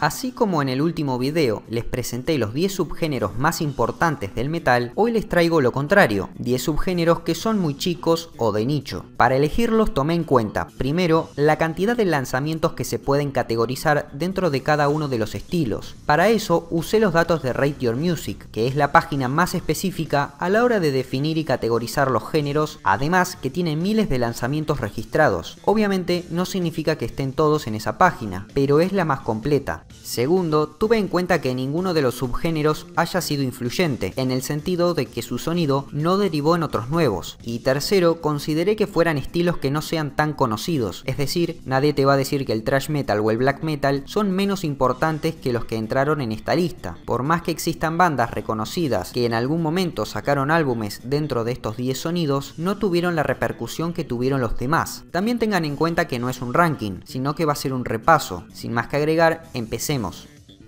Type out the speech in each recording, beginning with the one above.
Así como en el último video les presenté los 10 subgéneros más importantes del metal, hoy les traigo lo contrario, 10 subgéneros que son muy chicos o de nicho. Para elegirlos tomé en cuenta, primero, la cantidad de lanzamientos que se pueden categorizar dentro de cada uno de los estilos. Para eso usé los datos de Rate Your Music, que es la página más específica a la hora de definir y categorizar los géneros, además que tiene miles de lanzamientos registrados. Obviamente no significa que estén todos en esa página, pero es la más completa. Segundo, tuve en cuenta que ninguno de los subgéneros haya sido influyente, en el sentido de que su sonido no derivó en otros nuevos. Y tercero, consideré que fueran estilos que no sean tan conocidos, es decir, nadie te va a decir que el thrash metal o el black metal son menos importantes que los que entraron en esta lista. Por más que existan bandas reconocidas que en algún momento sacaron álbumes dentro de estos 10 sonidos, no tuvieron la repercusión que tuvieron los demás. También tengan en cuenta que no es un ranking, sino que va a ser un repaso. Sin más que agregar, empecemos.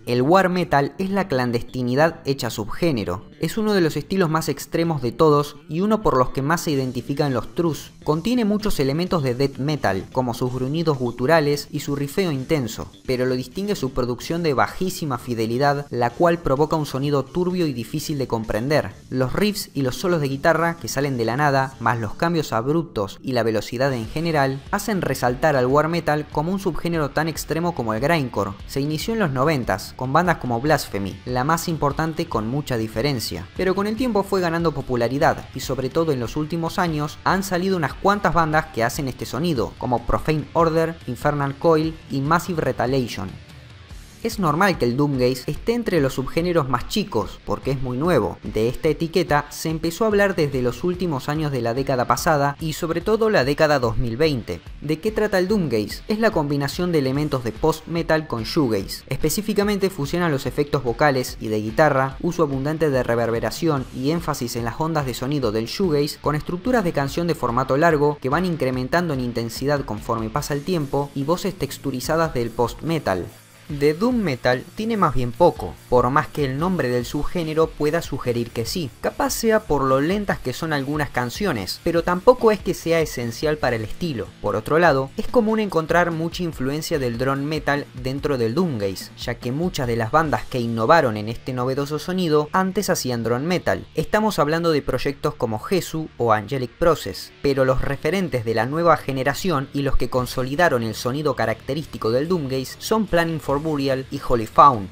El war metal es la clandestinidad hecha subgénero. Es uno de los estilos más extremos de todos y uno por los que más se identifican los thrash. Contiene muchos elementos de death metal, como sus gruñidos guturales y su rifeo intenso, pero lo distingue su producción de bajísima fidelidad, la cual provoca un sonido turbio y difícil de comprender. Los riffs y los solos de guitarra que salen de la nada, más los cambios abruptos y la velocidad en general, hacen resaltar al war metal como un subgénero tan extremo como el grindcore. Se inició en los 90s, con bandas como Blasphemy, la más importante con mucha diferencia, pero con el tiempo fue ganando popularidad y sobre todo en los últimos años han salido unas cuantas bandas que hacen este sonido, como Profane Order, Infernal Coil y Massive Retaliation. Es normal que el Doomgaze esté entre los subgéneros más chicos, porque es muy nuevo. De esta etiqueta se empezó a hablar desde los últimos años de la década pasada y sobre todo la década 2020. ¿De qué trata el Doomgaze? Es la combinación de elementos de post-metal con shoegaze. Específicamente fusiona los efectos vocales y de guitarra, uso abundante de reverberación y énfasis en las ondas de sonido del shoegaze con estructuras de canción de formato largo que van incrementando en intensidad conforme pasa el tiempo y voces texturizadas del post-metal. De Doom Metal tiene más bien poco, por más que el nombre del subgénero pueda sugerir que sí. Capaz sea por lo lentas que son algunas canciones, pero tampoco es que sea esencial para el estilo. Por otro lado, es común encontrar mucha influencia del drone metal dentro del Doomgaze, ya que muchas de las bandas que innovaron en este novedoso sonido antes hacían drone metal. Estamos hablando de proyectos como Jesu o Angelic Process, pero los referentes de la nueva generación y los que consolidaron el sonido característico del Doomgaze son Planning for Burial y Holy Faun.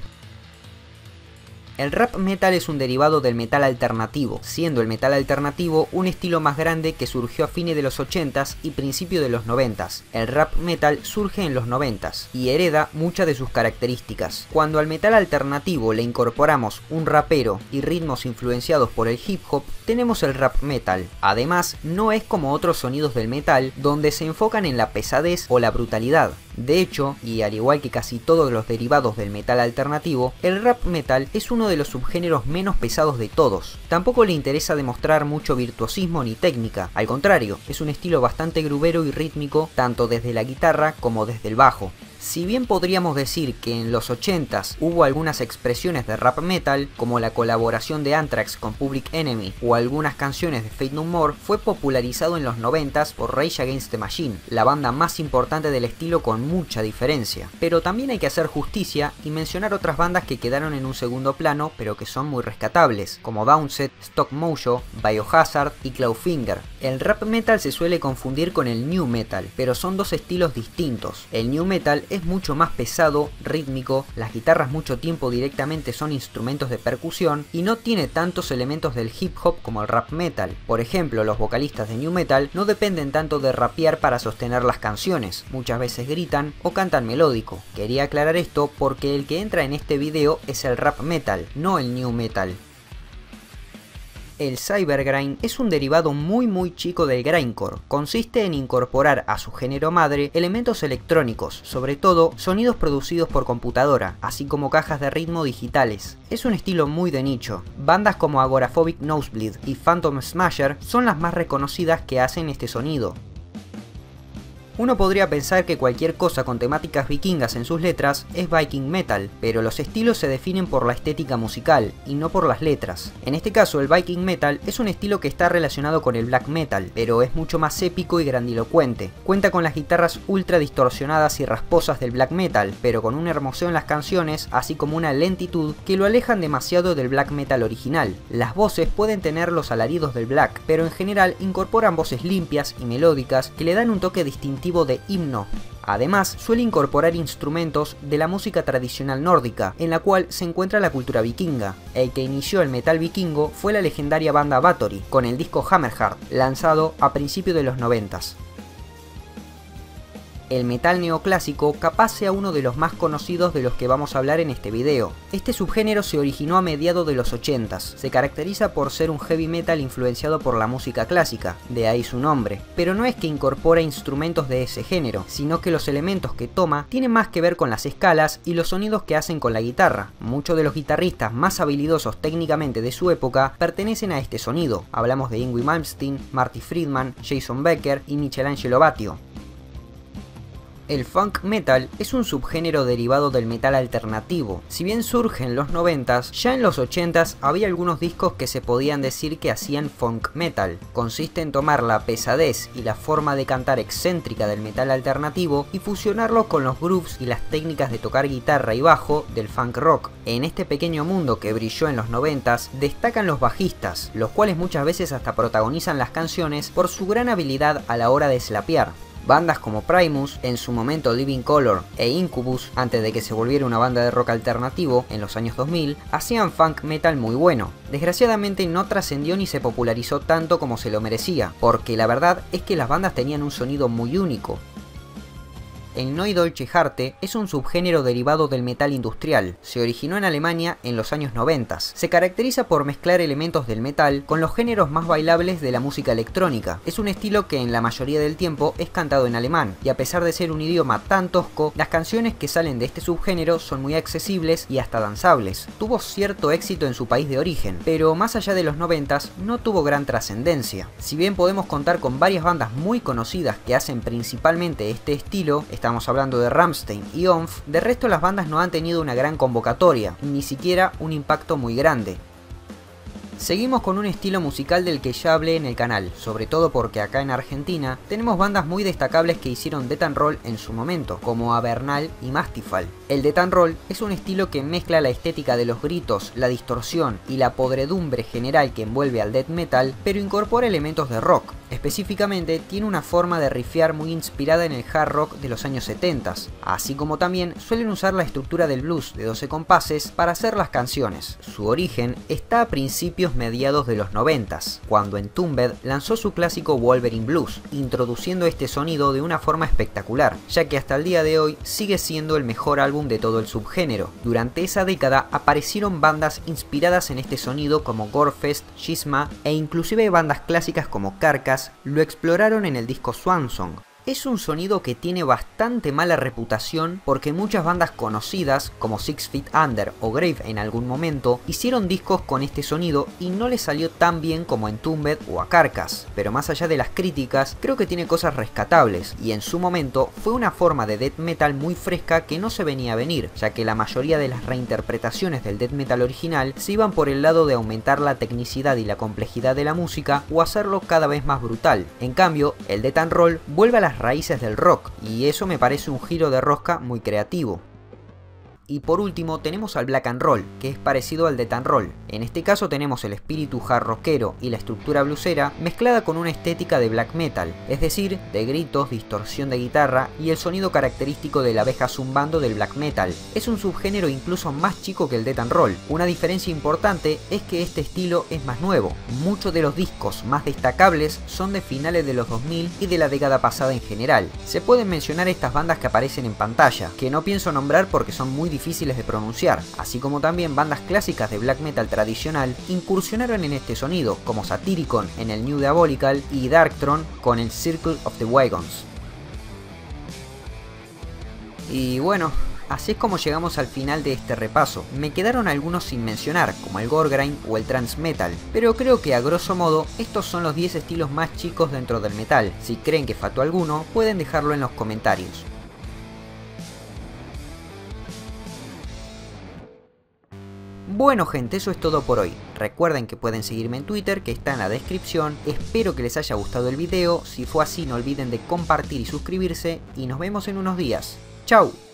El rap metal es un derivado del metal alternativo, siendo el metal alternativo un estilo más grande que surgió a fines de los 80s y principios de los 90s. El rap metal surge en los 90s y hereda muchas de sus características. Cuando al metal alternativo le incorporamos un rapero y ritmos influenciados por el hip hop, tenemos el rap metal. Además, no es como otros sonidos del metal donde se enfocan en la pesadez o la brutalidad. De hecho, y al igual que casi todos los derivados del metal alternativo, el rap metal es uno de los subgéneros menos pesados de todos. Tampoco le interesa demostrar mucho virtuosismo ni técnica, al contrario, es un estilo bastante grubero y rítmico tanto desde la guitarra como desde el bajo. Si bien podríamos decir que en los 80s hubo algunas expresiones de rap metal, como la colaboración de Anthrax con Public Enemy o algunas canciones de Faith No More, fue popularizado en los 90s por Rage Against the Machine, la banda más importante del estilo con mucha diferencia. Pero también hay que hacer justicia y mencionar otras bandas que quedaron en un segundo plano pero que son muy rescatables, como Downset, Stock Mojo, Biohazard y Clawfinger. El rap metal se suele confundir con el nu metal, pero son dos estilos distintos. El nu metal es mucho más pesado, rítmico, las guitarras mucho tiempo directamente son instrumentos de percusión y no tiene tantos elementos del hip hop como el rap metal. Por ejemplo, los vocalistas de nu metal no dependen tanto de rapear para sostener las canciones, muchas veces gritan o cantan melódico. Quería aclarar esto porque el que entra en este video es el rap metal, no el nu metal. El cybergrind es un derivado muy chico del grindcore. Consiste en incorporar a su género madre elementos electrónicos, sobre todo sonidos producidos por computadora, así como cajas de ritmo digitales. Es un estilo muy de nicho. Bandas como Agoraphobic Nosebleed y Phantom Smasher son las más reconocidas que hacen este sonido. Uno podría pensar que cualquier cosa con temáticas vikingas en sus letras es Viking Metal, pero los estilos se definen por la estética musical y no por las letras. En este caso, el Viking Metal es un estilo que está relacionado con el Black Metal, pero es mucho más épico y grandilocuente. Cuenta con las guitarras ultra distorsionadas y rasposas del Black Metal, pero con una hermosura en las canciones, así como una lentitud que lo alejan demasiado del Black Metal original. Las voces pueden tener los alaridos del Black, pero en general incorporan voces limpias y melódicas que le dan un toque distintivo de himno. Además, suele incorporar instrumentos de la música tradicional nórdica, en la cual se encuentra la cultura vikinga. El que inició el metal vikingo fue la legendaria banda Bathory, con el disco Hammerheart, lanzado a principios de los 90s. El metal neoclásico capaz sea uno de los más conocidos de los que vamos a hablar en este video. Este subgénero se originó a mediados de los 80s, se caracteriza por ser un heavy metal influenciado por la música clásica, de ahí su nombre, pero no es que incorpora instrumentos de ese género, sino que los elementos que toma tienen más que ver con las escalas y los sonidos que hacen con la guitarra. Muchos de los guitarristas más habilidosos técnicamente de su época pertenecen a este sonido, hablamos de Yngwie Malmsteen, Marty Friedman, Jason Becker y Michelangelo Batio. El funk metal es un subgénero derivado del metal alternativo. Si bien surge en los 90s, ya en los 80s había algunos discos que se podían decir que hacían funk metal. Consiste en tomar la pesadez y la forma de cantar excéntrica del metal alternativo y fusionarlo con los grooves y las técnicas de tocar guitarra y bajo del funk rock. En este pequeño mundo que brilló en los 90s, destacan los bajistas, los cuales muchas veces hasta protagonizan las canciones por su gran habilidad a la hora de slapear. Bandas como Primus, en su momento Living Colour e Incubus, antes de que se volviera una banda de rock alternativo en los años 2000, hacían funk metal muy bueno. Desgraciadamente no trascendió ni se popularizó tanto como se lo merecía, porque la verdad es que las bandas tenían un sonido muy único. El Neue Deutsche Härte es un subgénero derivado del metal industrial. Se originó en Alemania en los años 90. Se caracteriza por mezclar elementos del metal con los géneros más bailables de la música electrónica. Es un estilo que en la mayoría del tiempo es cantado en alemán, y a pesar de ser un idioma tan tosco, las canciones que salen de este subgénero son muy accesibles y hasta danzables. Tuvo cierto éxito en su país de origen, pero más allá de los 90 no tuvo gran trascendencia. Si bien podemos contar con varias bandas muy conocidas que hacen principalmente este estilo, estamos hablando de Rammstein y Omf, de resto las bandas no han tenido una gran convocatoria, ni siquiera un impacto muy grande. Seguimos con un estilo musical del que ya hablé en el canal, sobre todo porque acá en Argentina tenemos bandas muy destacables que hicieron death and roll en su momento, como Avernal y Mastifal. El death and roll es un estilo que mezcla la estética de los gritos, la distorsión y la podredumbre general que envuelve al death metal, pero incorpora elementos de rock. Específicamente tiene una forma de rifear muy inspirada en el hard rock de los años 70, así como también suelen usar la estructura del blues de 12 compases para hacer las canciones. Su origen está a principios mediados de los 90s, cuando Entombed lanzó su clásico Wolverine Blues, introduciendo este sonido de una forma espectacular, ya que hasta el día de hoy sigue siendo el mejor álbum de todo el subgénero. Durante esa década aparecieron bandas inspiradas en este sonido como Gorefest, Schisma e inclusive bandas clásicas como Carcass lo exploraron en el disco Swansong. Es un sonido que tiene bastante mala reputación porque muchas bandas conocidas como 6 Feet Under o Grave en algún momento hicieron discos con este sonido y no les salió tan bien como Entombed o a Carcass, pero más allá de las críticas creo que tiene cosas rescatables y en su momento fue una forma de death metal muy fresca que no se venía a venir, ya que la mayoría de las reinterpretaciones del death metal original se iban por el lado de aumentar la tecnicidad y la complejidad de la música o hacerlo cada vez más brutal. En cambio, el death and roll vuelve a las raíces del rock, y eso me parece un giro de rosca muy creativo. Y por último tenemos al Black and Roll, que es parecido al Death and Roll. En este caso tenemos el espíritu hard rockero y la estructura bluesera mezclada con una estética de black metal, es decir, de gritos, distorsión de guitarra y el sonido característico de la abeja zumbando del black metal. Es un subgénero incluso más chico que el Death and Roll. Una diferencia importante es que este estilo es más nuevo. Muchos de los discos más destacables son de finales de los 2000 y de la década pasada en general. Se pueden mencionar estas bandas que aparecen en pantalla, que no pienso nombrar porque son muy difíciles de pronunciar, así como también bandas clásicas de black metal tradicional incursionaron en este sonido, como Satyricon en el New Diabolical y Darkthrone con el Circle of the Wagons. Y bueno, Así es como llegamos al final de este repaso. Me quedaron algunos sin mencionar, como el gore grind o el trance metal, pero creo que a grosso modo estos son los 10 estilos más chicos dentro del metal. Si creen que faltó alguno, pueden dejarlo en los comentarios. Bueno gente, eso es todo por hoy. Recuerden que pueden seguirme en Twitter, que está en la descripción. Espero que les haya gustado el video. Si fue así, no olviden de compartir y suscribirse. Y nos vemos en unos días. ¡Chao!